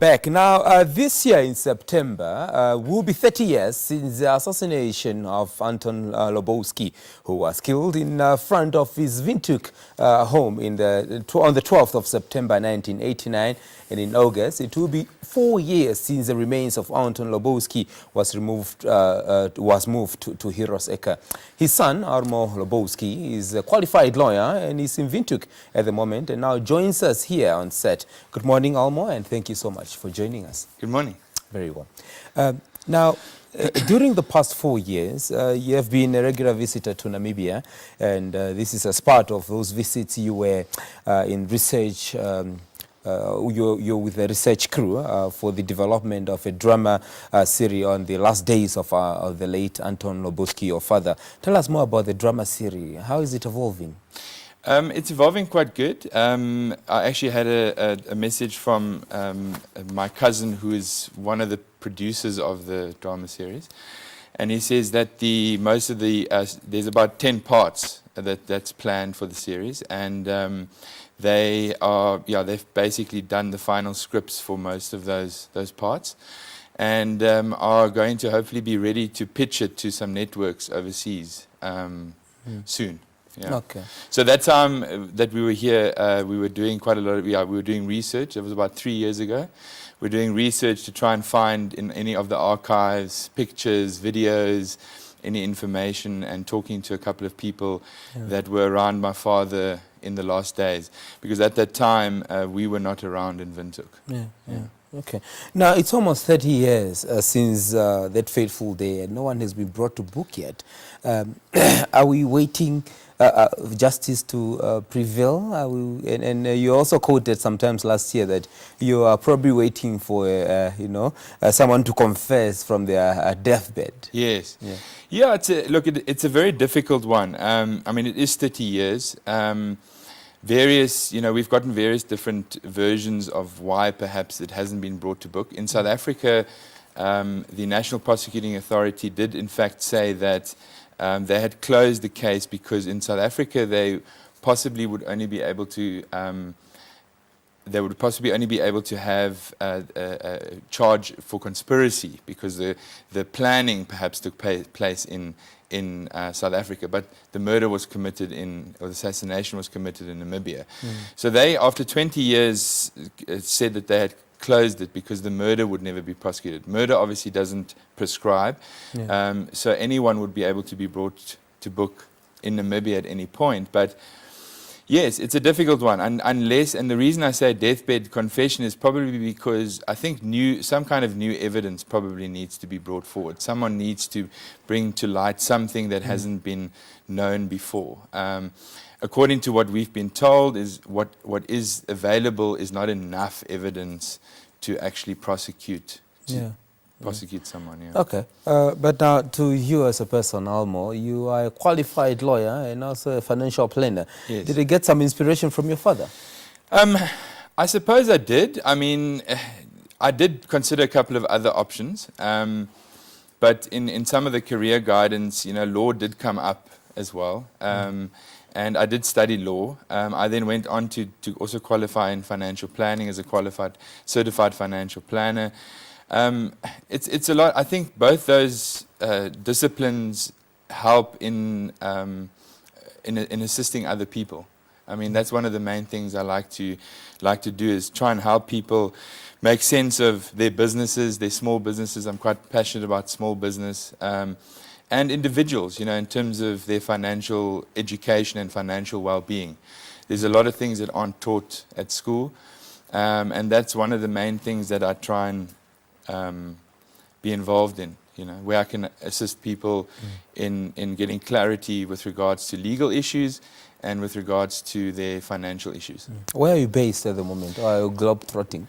Back now, this year in September will be 30 years since the assassination of Anton Lubowski, who was killed in front of his Windhoek home on the 12th of September 1989. And in August, it will be 4 years since the remains of Anton Lubowski was moved to Heroes Acre. His son, Almo Lubowski, is a qualified lawyer and is in Windhoek at the moment and now joins us here on set. Good morning, Almo, and thank you so much for joining us. Good morning. Very well. Now, during the past 4 years, you have been a regular visitor to Namibia, and this is as part of those visits you were in research. You're with the research crew for the development of a drama series on the last days of the late Anton Lubowski, your father. Tell us more about the drama series. How is it evolving? It's evolving quite good. I actually had a message from my cousin, who is one of the producers of the drama series, and he says that there's about 10 parts that's planned for the series, and they've basically done the final scripts for most of those parts, and are going to hopefully be ready to pitch it to some networks overseas soon. Yeah. Okay. So that time that we were here, we were doing quite a lot of, we were doing research. It was about 3 years ago. We're doing research to try and find in any of the archives, pictures, videos, any information, and talking to a couple of people that were around my father in the last days. Because at that time, we were not around in Windhoek. Yeah. Okay. Now, it's almost 30 years since that fateful day, and no one has been brought to book yet. Are we waiting justice to prevail? And you also quoted sometimes last year that you are probably waiting for, someone to confess from their deathbed. Yes. Yeah. It's a very difficult one. I mean, it is 30 years. We've gotten various different versions of why perhaps it hasn't been brought to book. In South Africa, the National Prosecuting Authority did in fact say that they had closed the case because in South Africa they possibly would only be able to have a charge for conspiracy because the planning perhaps took place in South Africa, but the murder was committed or the assassination was committed in Namibia. So they, after 20 years, said that they had closed it because the murder would never be prosecuted. Murder obviously doesn't prescribe, so anyone would be able to be brought to book in Namibia at any point. But yes, it's a difficult one, and the reason I say Deathbed Confession is probably because I think some kind of new evidence probably needs to be brought forward. Someone needs to bring to light something that hasn't been known before. According to what we've been told, is what is available is not enough evidence to actually prosecute someone. Yeah. Okay, but now to you as a person, Almo, you are a qualified lawyer and also a financial planner. Yes. Did you get some inspiration from your father? I suppose I did. I mean, I did consider a couple of other options, but in some of the career guidance, law did come up as well. And I did study law. I then went on to also qualify in financial planning as a certified financial planner. It's a lot. I think both those disciplines help in assisting other people. I mean, that's one of the main things I like to do is try and help people make sense of their businesses, their small businesses. I'm quite passionate about small business. And individuals, in terms of their financial education and financial well-being. There's a lot of things that aren't taught at school, and that's one of the main things that I try and be involved in, where I can assist people in getting clarity with regards to legal issues and with regards to their financial issues. Where are you based at the moment? Or are you globe-trotting?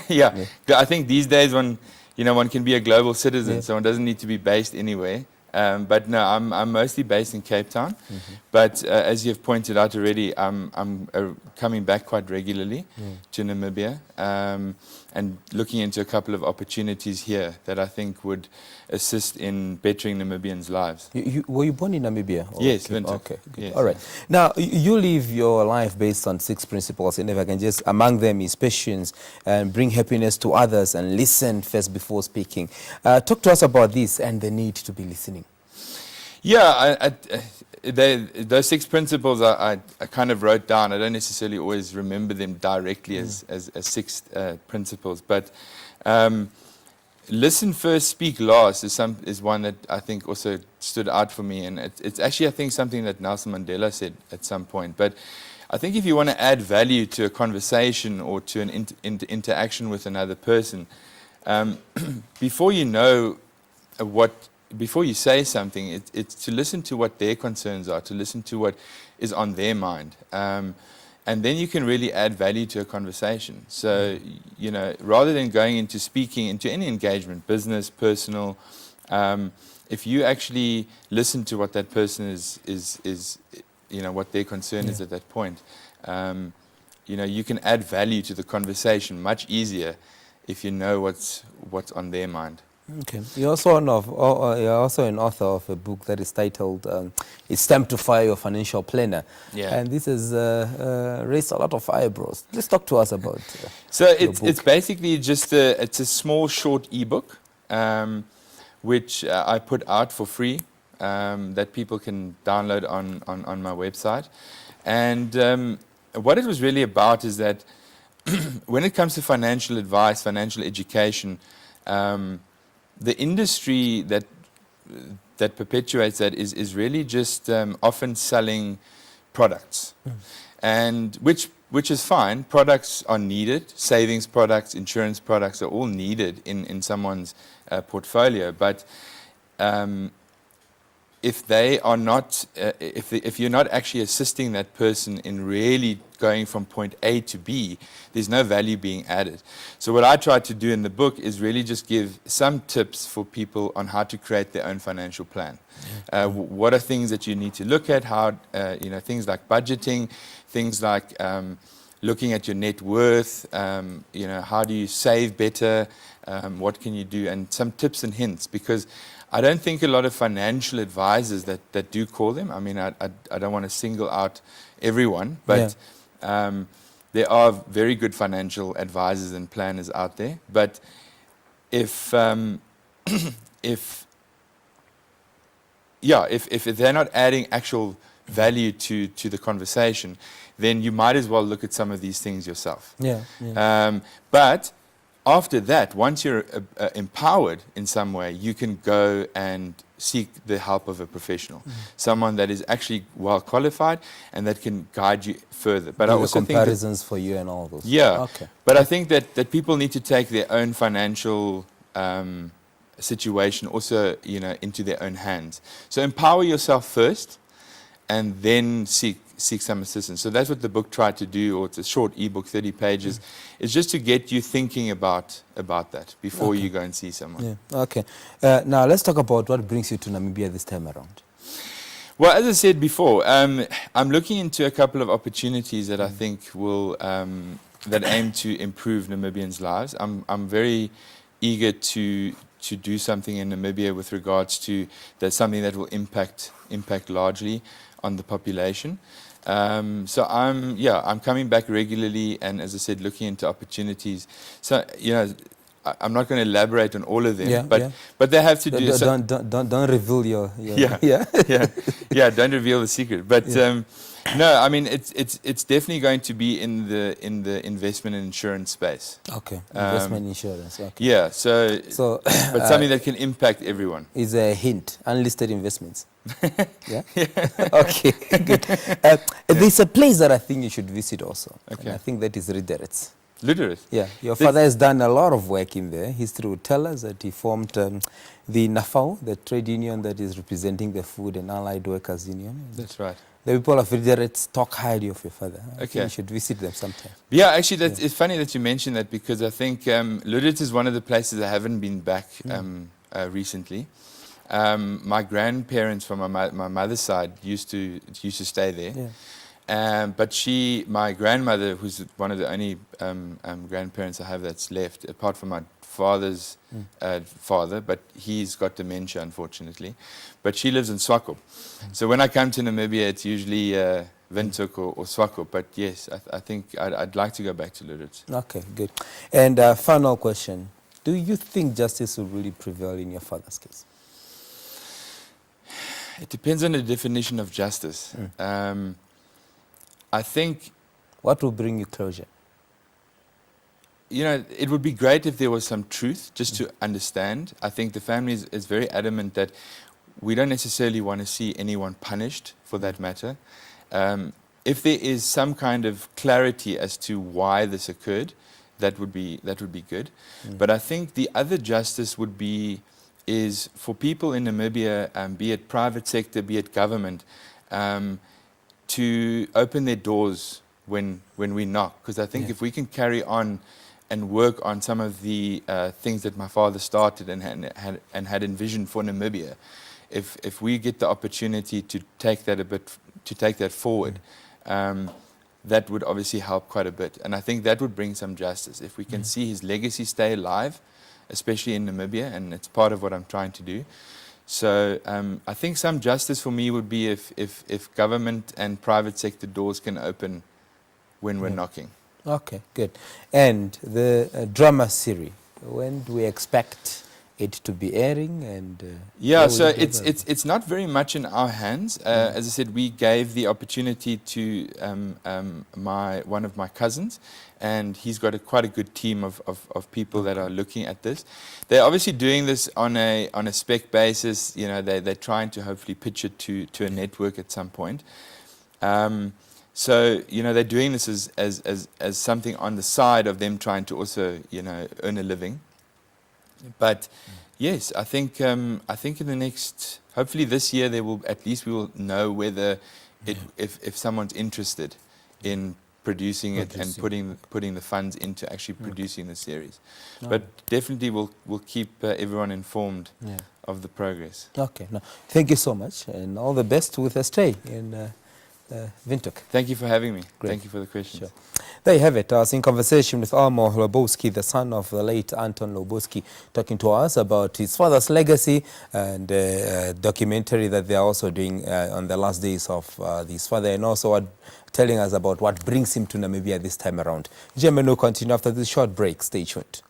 Yeah, I think these days one can be a global citizen, so one doesn't need to be based anywhere. But no, I'm mostly based in Cape Town. But as you've pointed out already, I'm coming back quite regularly to Namibia and looking into a couple of opportunities here that I think would assist in bettering Namibians' lives. Were you born in Namibia? Yes, Windhoek. Okay, good. Yes, All right. yes. Now, you live your life based on 6 principles, and if I can just, among them is patience and bring happiness to others and listen first before speaking. Talk to us about this and the need to be listening. Yeah, those 6 principles I kind of wrote down. I don't necessarily always remember them directly as 6 principles, but listen first, speak last is one that I think also stood out for me, and it's actually I think something that Nelson Mandela said at some point. But I think if you want to add value to a conversation or to an interaction with another person, before you know before you say something, it's to listen to what their concerns are, to listen to what is on their mind. And then you can really add value to a conversation. So, you know, rather than going into speaking into any engagement, business, personal, if you actually listen to what that person is you know, what their concern is at that point, you know, you can add value to the conversation much easier if you know what's on their mind. Okay. You're also an author of a book that is titled "It's Time to Fire Your Financial Planner." Yeah. And this has raised a lot of eyebrows. Let's talk to us about. So it's basically just it's a small short ebook, which I put out for free, that people can download on my website. And what it was really about is that when it comes to financial advice, financial education, the industry that perpetuates that is really just often selling products, and which is fine. Products are needed. Savings products, insurance products are all needed in someone's portfolio. But if they are not, if you're not actually assisting that person in really going from point A to B, there's no value being added. So what I try to do in the book is really just give some tips for people on how to create their own financial plan. What are things that you need to look at? How, you know, things like budgeting, things like looking at your net worth. You know, how do you save better? What can you do? And some tips and hints, because I don't think a lot of financial advisors that do call them. I mean, I don't want to single out everyone, but there are very good financial advisors and planners out there. But if they're not adding actual value to the conversation, then you might as well look at some of these things yourself. But after that, once you're empowered in some way, you can go and seek the help of a professional, someone that is actually well qualified and that can guide you further. But I also think comparisons for you and all those. Yeah. Okay. But I think that people need to take their own financial situation also, you know, into their own hands. So empower yourself first, and then seek some assistance. So that's what the book tried to do, or it's a short ebook, 30 pages. It's just to get you thinking about that before you go and see someone. Yeah. Okay. Now let's talk about what brings you to Namibia this time around. Well, as I said before, I'm looking into a couple of opportunities that I think will that aim to improve Namibians' lives. I'm very eager to do something in Namibia with regards to that's something that will impact largely on the population. So I'm coming back regularly, and as I said, looking into opportunities. So, you know, I'm not going to elaborate on all of them, but they have to do. Don't reveal your don't reveal the secret. But no, I mean it's definitely going to be in the investment and insurance space. Okay, investment insurance. Okay. Yeah, so but something that can impact everyone. Is a hint: unlisted investments. Yeah. Okay. Good. There's a place that I think you should visit also. Okay. And I think that is Riderets. Literate. Yeah, your father has done a lot of work in there. History will tell us that he formed the NAFAO, the trade union that is representing the Food and Allied Workers Union. That's right. The people of Riderets talk highly of your father. I think Okay. you should visit them sometime. Yeah, actually, it's funny that you mentioned that, because I think Lüdert is one of the places I haven't been back recently. My grandparents from my mother's side used to stay there. Yeah. But my grandmother, who's one of the only grandparents I have that's left, apart from my father's father, but he's got dementia, unfortunately. But she lives in Swakop. So when I come to Namibia, it's usually Windhoek or Swakop. But yes, I think I'd like to go back to Lüderitz. Okay, good. And final question. Do you think justice will really prevail in your father's case? It depends on the definition of justice. I think... What will bring you closure? You know, it would be great if there was some truth, just to understand. I think the family is very adamant that we don't necessarily want to see anyone punished, for that matter. If there is some kind of clarity as to why this occurred, that would be good. But I think the other justice is for people in Namibia, be it private sector, be it government, to open their doors when we knock. Because I think if we can carry on and work on some of the things that my father started and had envisioned for Namibia, if we get the opportunity to take that forward, that would obviously help quite a bit. And I think that would bring some justice. If we can see his legacy stay alive, especially in Namibia, and it's part of what I'm trying to do. So I think some justice for me would be if government and private sector doors can open when we're knocking. Okay, good. And the drama series, when do we expect it to be airing? And yeah, so it's not very much in our hands. As I said, we gave the opportunity to one of my cousins, and he's got quite a good team of people that are looking at this. They're obviously doing this on a spec basis. You know, they're trying to hopefully pitch it to a network at some point. So, you know, they're doing this as something on the side of them trying to also, you know, earn a living. But yes, I think in the next, hopefully this year, we will know whether if someone's interested in producing it and putting the funds into actually producing the series. But definitely we'll keep everyone informed of the progress. Okay, no, thank you so much, and all the best with a stay in Windhoek. Thank you for having me. Great. Thank you for the questions. Sure. There you have it. I was in conversation with Almo Lubowski, the son of the late Anton Lubowski, talking to us about his father's legacy and a documentary that they are also doing on the last days of his father, and also telling us about what brings him to Namibia this time around. Gentlemen, we'll continue after this short break. Stay tuned.